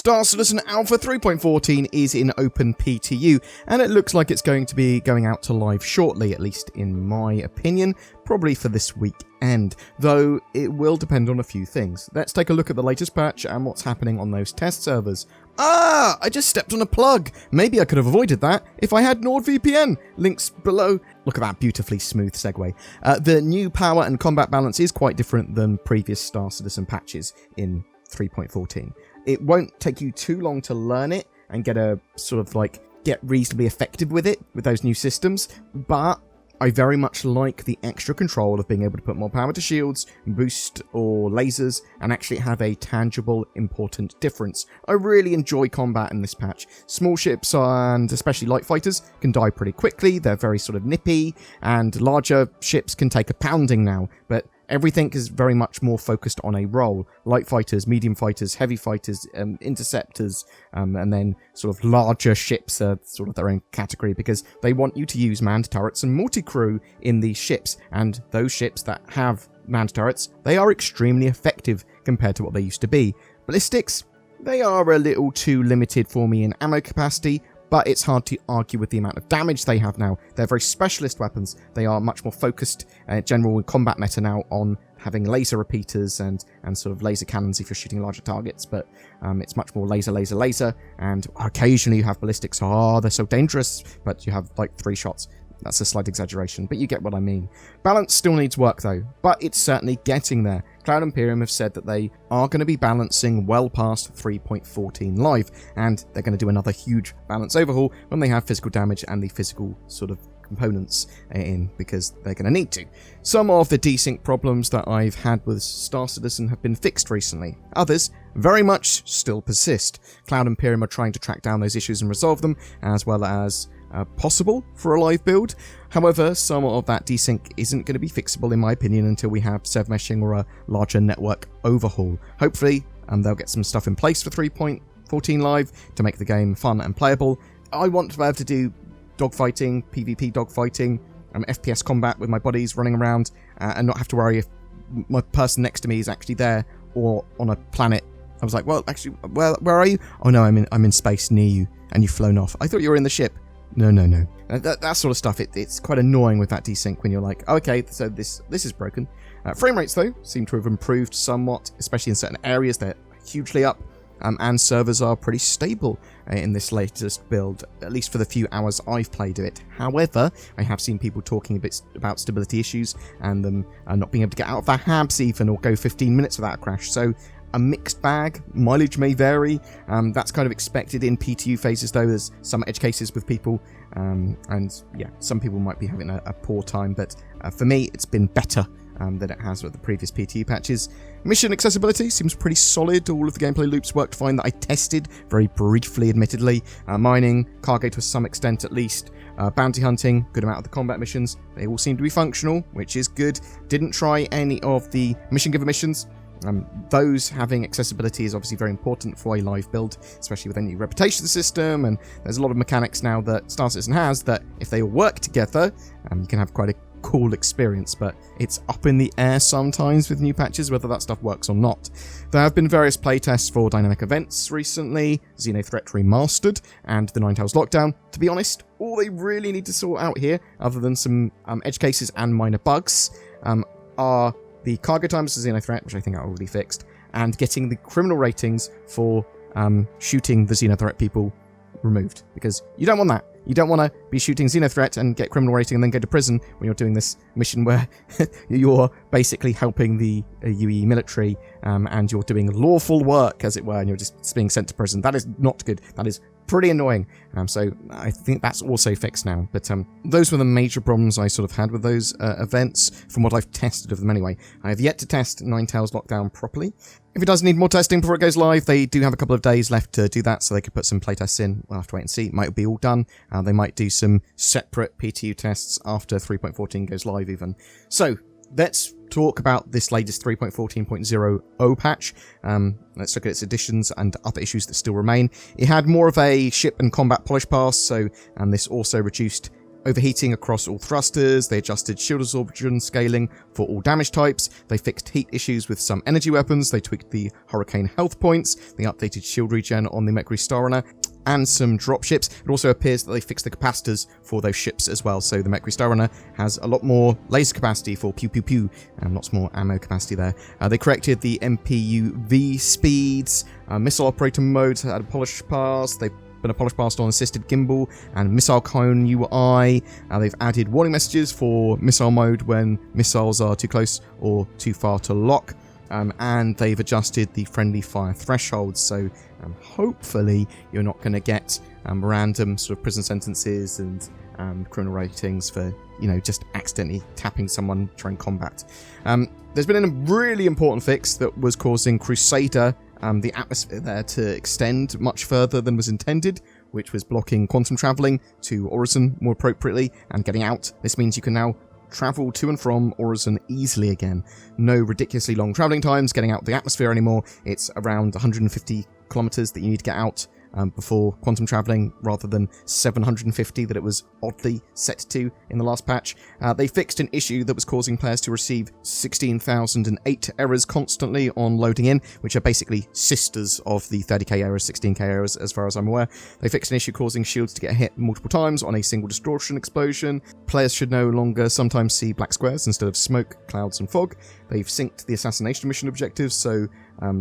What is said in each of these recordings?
Star Citizen Alpha 3.14 is in open PTU, and it looks like it's going to be going out to live shortly, at least in my opinion, probably for this weekend, though it will depend on a few things. Let's take a look at the latest patch and what's happening on those test servers. I just stepped on a plug. Maybe I could have avoided that if I had NordVPN. Links below. Look at that beautifully smooth segue. The new power and combat balance is quite different than previous Star Citizen patches in 3.14. It won't take you too long to learn it and get reasonably effective with it, with those new systems, but I very much like the extra control of being able to put more power to shields, boost or lasers, and actually have a tangible, important difference. I really enjoy combat in this patch. Small ships and especially light fighters can die pretty quickly, they're very sort of nippy, and larger ships can take a pounding now, but everything is very much more focused on a role. Light fighters, medium fighters, heavy fighters, interceptors, and then sort of larger ships are sort of their own category because they want you to use manned turrets and multi-crew in these ships. And those ships that have manned turrets, they are extremely effective compared to what they used to be. Ballistics, they are a little too limited for me in ammo capacity, but it's hard to argue with the amount of damage they have now. They're very specialist weapons. They are much more focused, general combat meta now, on having laser repeaters and sort of laser cannons if you're shooting larger targets, but it's much more laser, and occasionally you have ballistics. They're so dangerous, but you have like 3 shots. That's a slight exaggeration, but you get what I mean. Balance still needs work though, but it's certainly getting there. Cloud Imperium have said that they are going to be balancing well past 3.14 live, and they're going to do another huge balance overhaul when they have physical damage and the physical sort of components in, because they're going to need to. Some of the desync problems that I've had with Star Citizen have been fixed recently. Others very much still persist. Cloud Imperium are trying to track down those issues and resolve them, as well as possible for a live build. However, some of that desync isn't going to be fixable in my opinion until we have server meshing or a larger network overhaul. Hopefully they'll get some stuff in place for 3.14 live to make the game fun and playable. I want to be able to do dogfighting, PvP dogfighting, FPS combat with my buddies running around, and not have to worry if my person next to me is actually there or on a planet. I was like, well, actually, where are you? Oh no, I'm in space near you, and you've flown off. I thought you were in the ship. No. That sort of stuff, it's quite annoying with that desync when you're like, oh, okay, so this is broken. Frame rates, though, seem to have improved somewhat, especially in certain areas. They're hugely up, and servers are pretty stable in this latest build, at least for the few hours I've played it. However, I have seen people talking a bit about stability issues and them not being able to get out of their habs even, or go 15 minutes without a crash. So a mixed bag. Mileage may vary. That's kind of expected in PTU phases, though. There's some edge cases with people, and yeah, some people might be having a poor time, but for me, it's been better than it has with the previous PTU patches. Mission accessibility seems pretty solid. All of the gameplay loops worked fine that I tested very briefly, admittedly. Mining, cargo to some extent at least. Bounty hunting, good amount of the combat missions. They all seem to be functional, which is good. Didn't try any of the mission giver missions. Those having accessibility is obviously very important for a live build, especially with any reputation system, and there's a lot of mechanics now that Star Citizen has that if they all work together, you can have quite a cool experience, but it's up in the air sometimes with new patches whether that stuff works or not. There have been various playtests for dynamic events recently, Xenothreat Remastered, and the Ninetales Lockdown. To be honest, all they really need to sort out here, other than some edge cases and minor bugs, are the cargo times for Xenothreat, which I think are already fixed, and getting the criminal ratings for shooting the Xenothreat people removed, because you don't want that. You don't want to be shooting Xenothreat and get criminal rating and then go to prison when you're doing this mission where you're basically helping the UE military and you're doing lawful work, as it were, and you're just being sent to prison. That is not good. That is pretty annoying. So I think that's also fixed now. But those were the major problems I sort of had with those events, from what I've tested of them anyway. I have yet to test Ninetales Lockdown properly. If it does need more testing before it goes live, they do have a couple of days left to do that, so they could put some playtests in. We'll have to wait and see. It might be all done. They might do some separate PTU tests after 3.14 goes live even. So, let's talk about this latest 3.14.0 patch. Let's look at its additions and other issues that still remain. It had more of a ship and combat polish pass, so this also reduced overheating across all thrusters, they adjusted shield absorption scaling for all damage types, they fixed heat issues with some energy weapons, they tweaked the Hurricane health points, they updated shield regen on the Mercury Starrunner, and some dropships. It also appears that they fixed the capacitors for those ships as well, so the Mercury Starrunner has a lot more laser capacity for pew pew pew, and lots more ammo capacity there. They corrected the MPUV speeds, missile operator modes had a polish pass, they've been a polish passed on assisted gimbal and missile cone UI. They've added warning messages for missile mode when missiles are too close or too far to lock. And they've adjusted the friendly fire thresholds, so hopefully you're not going to get random sort of prison sentences and criminal ratings for, just accidentally tapping someone during combat. There's been a really important fix that was causing Crusader, the atmosphere there, to extend much further than was intended, which was blocking quantum travelling to Horizon more appropriately and getting out. This means you can now travel to and from Horizon easily again. No ridiculously long travelling times getting out of the atmosphere anymore. It's around 150 kilometers that you need to get out before quantum travelling, rather than 750 that it was oddly set to in the last patch. They fixed an issue that was causing players to receive 16,008 errors constantly on loading in, which are basically sisters of the 30k errors, 16k errors, as far as I'm aware. They fixed an issue causing shields to get hit multiple times on a single distortion explosion. Players should no longer sometimes see black squares instead of smoke, clouds, and fog. They've synced the assassination mission objectives, so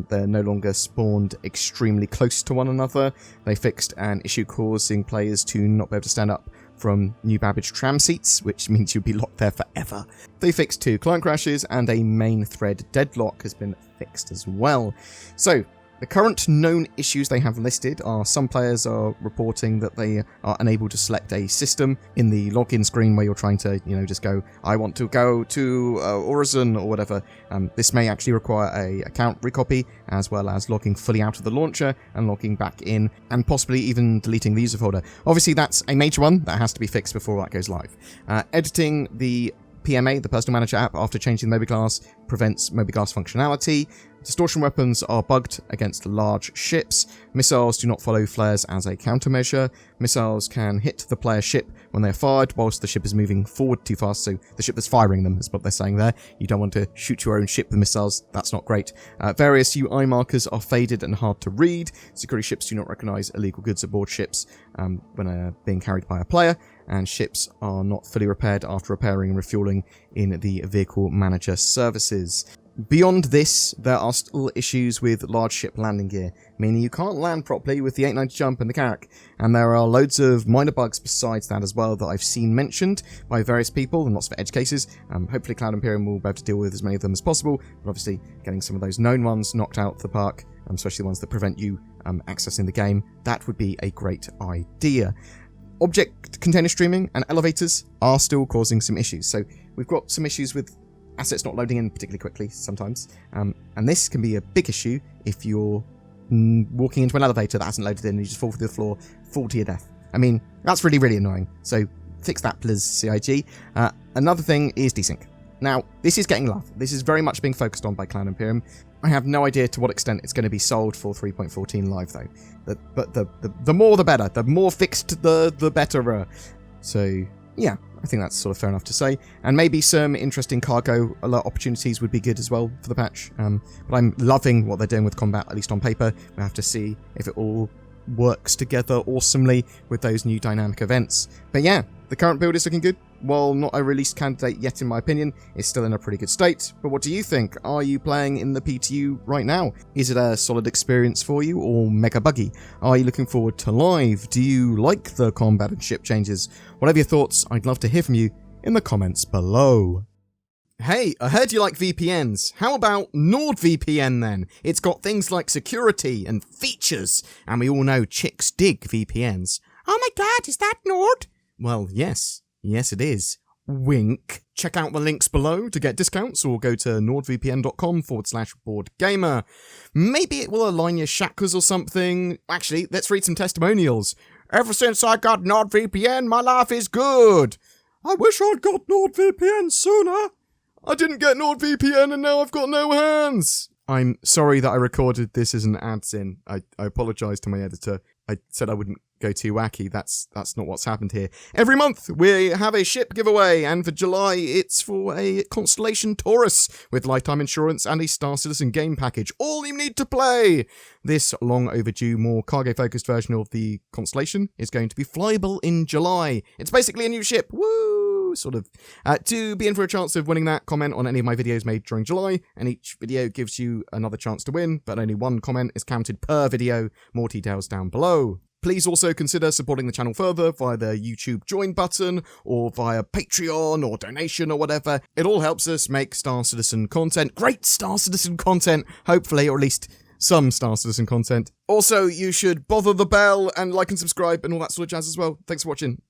they're no longer spawned extremely close to one another. They fixed an issue causing players to not be able to stand up from New Babbage tram seats, which means you'll be locked there forever. They fixed 2 client crashes, and a main thread deadlock has been fixed as well. So, the current known issues they have listed are some players are reporting that they are unable to select a system in the login screen where you're trying to, just go, I want to go to Horizon or whatever. This may actually require a account recopy, as well as logging fully out of the launcher and logging back in, and possibly even deleting the user folder. Obviously, that's a major one that has to be fixed before that goes live. Editing the PMA, the Personal Manager app, after changing the Moby-Glass prevents Moby-Glass functionality. Distortion weapons are bugged against large ships. Missiles do not follow flares as a countermeasure. Missiles can hit the player's ship when they're fired whilst the ship is moving forward too fast, so the ship that's firing them is what they're saying there. You don't want to shoot your own ship with missiles, that's not great. Various UI markers are faded and hard to read. Security ships do not recognise illegal goods aboard ships when being carried by a player, and ships are not fully repaired after repairing and refueling in the Vehicle Manager services. Beyond this, there are still issues with large ship landing gear, meaning you can't land properly with the 890 jump and the Carrack, and there are loads of minor bugs besides that as well that I've seen mentioned by various people and lots of edge cases. Hopefully Cloud Imperium will be able to deal with as many of them as possible, but obviously getting some of those known ones knocked out of the park, especially the ones that prevent you accessing the game, that would be a great idea. Object container streaming and elevators are still causing some issues, so we've got some issues with assets not loading in particularly quickly sometimes, and this can be a big issue if you're walking into an elevator that hasn't loaded in and you just fall through the floor, fall to your death. I mean, that's really, really annoying, so fix that please, CIG. Another thing is desync. Now, this is getting love. This is very much being focused on by Cloud Imperium. I have no idea to what extent it's going to be sold for 3.14 live though. But the more the better. The more fixed the better. So, yeah. I think that's sort of fair enough to say. And maybe some interesting cargo alert opportunities would be good as well for the patch. But I'm loving what they're doing with combat, at least on paper. We'll have to see if it all works together awesomely with those new dynamic events. But yeah, the current build is looking good. While not a released candidate yet in my opinion, it's still in a pretty good state. But what do you think? Are you playing in the PTU right now? Is it a solid experience for you or mega buggy? Are you looking forward to live? Do you like the combat and ship changes? Whatever your thoughts, I'd love to hear from you in the comments below. Hey, I heard you like VPNs. How about NordVPN then? It's got things like security and features, and we all know chicks dig VPNs. Oh my god, is that Nord? Well, yes. Yes, it is. Wink. Check out the links below to get discounts or go to nordvpn.com/BoredGamer. Maybe it will align your chakras or something. Actually, let's read some testimonials. Ever since I got NordVPN, my life is good. I wish I'd got NordVPN sooner. I didn't get NordVPN and now I've got no hands. I'm sorry that I recorded this as an ads in. I apologise to my editor. I said I wouldn't go too wacky. That's not what's happened here. Every month we have a ship giveaway, and for July it's for a Constellation Taurus with lifetime insurance and a Star Citizen game package. All you need to play! This long overdue, more cargo-focused version of the Constellation is going to be flyable in July. It's basically a new ship. Woo! Sort of. To be in for a chance of winning that, comment on any of my videos made during July, and each video gives you another chance to win, but only one comment is counted per video. More details down below. Please also consider supporting the channel further via the YouTube join button, or via Patreon, or donation, or whatever. It all helps us make Star Citizen content. Great Star Citizen content, hopefully, or at least some Star Citizen content. Also, you should bother the bell and like and subscribe and all that sort of jazz as well. Thanks for watching.